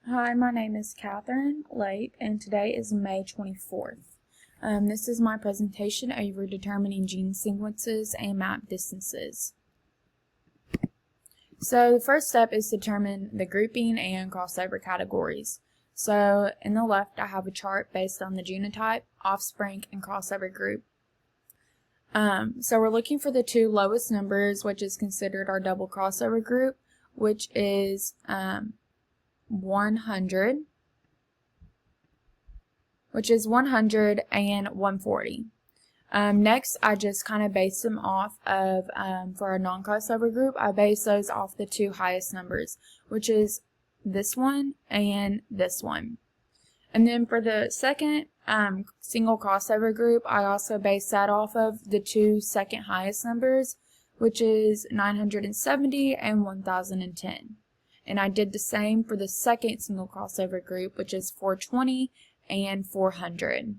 Hi, my name is Catherine Lake, and today is May 24th. This is my presentation over determining gene sequences and map distances. So the first step is to determine the grouping and crossover categories. So in the left, I have a chart based on the genotype, offspring, and crossover group. So we're looking for the two lowest numbers, which is considered our double crossover group, which is 100, which is 100 and 140. Next, I just kind of base them off of, for our non-crossover group, I base those off the two highest numbers, which is this one and this one. And then for the second single crossover group, I also base that off of the two second highest numbers, which is 970 and 1010. And I did the same for the second single crossover group, which is 420 and 400.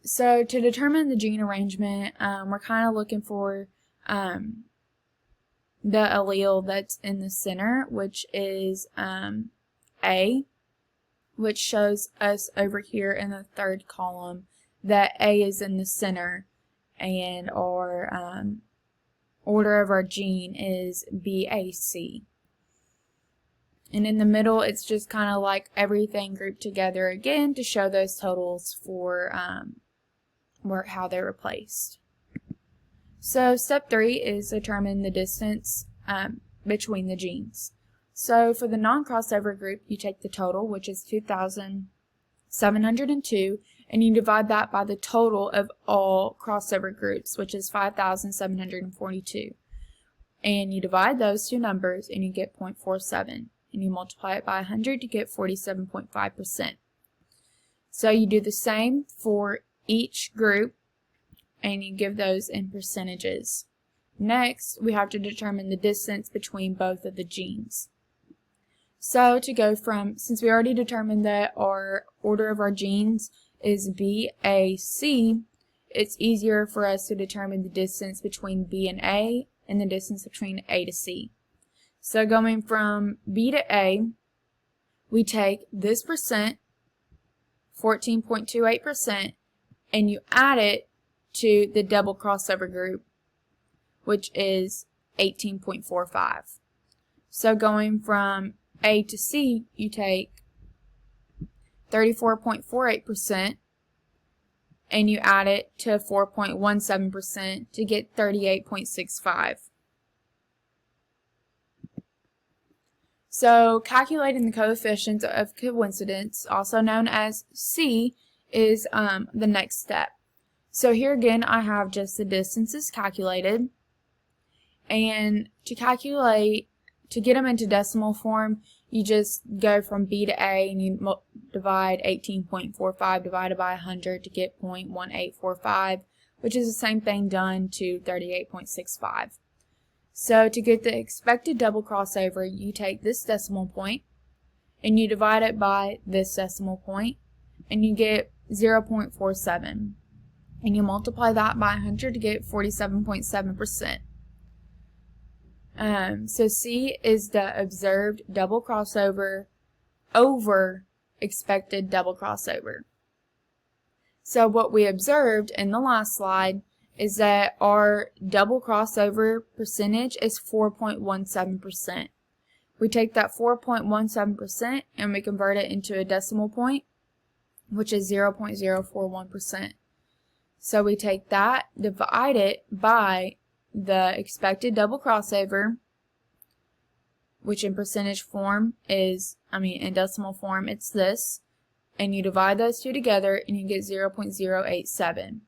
So to determine the gene arrangement, we're kind of looking for the allele that's in the center, which is A, which shows us over here in the third column that A is in the center, and our order of our gene is BAC. And in the middle, it's just kind of like everything grouped together again to show those totals for how they're replaced. So step 3 is determine the distance between the genes. So for the non-crossover group, you take the total, which is 2,702, and you divide that by the total of all crossover groups, which is 5,742. And you divide those two numbers and you get 0.47. And you multiply it by 100 to get 47.5%. So you do the same for each group and you give those in percentages. Next, we have to determine the distance between both of the genes. So to go from, since we already determined that our order of our genes is BAC, it's easier for us to determine the distance between B and A and the distance between A to C. So going from B to A, we take this percent, 14.28%, and you add it to the double crossover group, which is 18.45. So going from A to C, you take 34.48%, and you add it to 4.17% to get 38.65. So calculating the coefficient of coincidence, also known as C, is the next step. So here again, I have just the distances calculated, and to get them into decimal form, you just go from B to A and you divide 18.45 divided by 100 to get 0.1845, which is the same thing done to 38.65. So to get the expected double crossover, you take this decimal point and you divide it by this decimal point and you get 0.47. And you multiply that by 100 to get 47.7%. So C is the observed double crossover over expected double crossover. So what we observed in the last slide is that our double crossover percentage is 4.17%. We take that 4.17% and we convert it into a decimal point, which is 0.041%. So we take that, divide it by the expected double crossover, which in percentage form is, in decimal form, it's this, and you divide those two together and you get 0.087.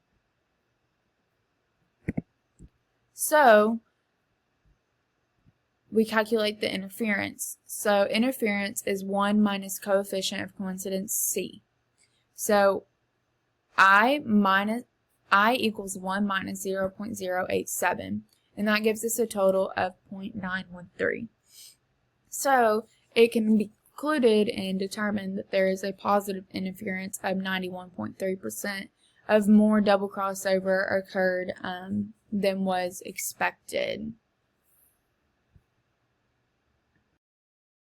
So we calculate the interference. So interference is 1 minus coefficient of coincidence C. So I equals 1 minus 0.087, and that gives us a total of 0.913. So it can be concluded and determined that there is a positive interference of 91.3% of more double crossover occurred than was expected.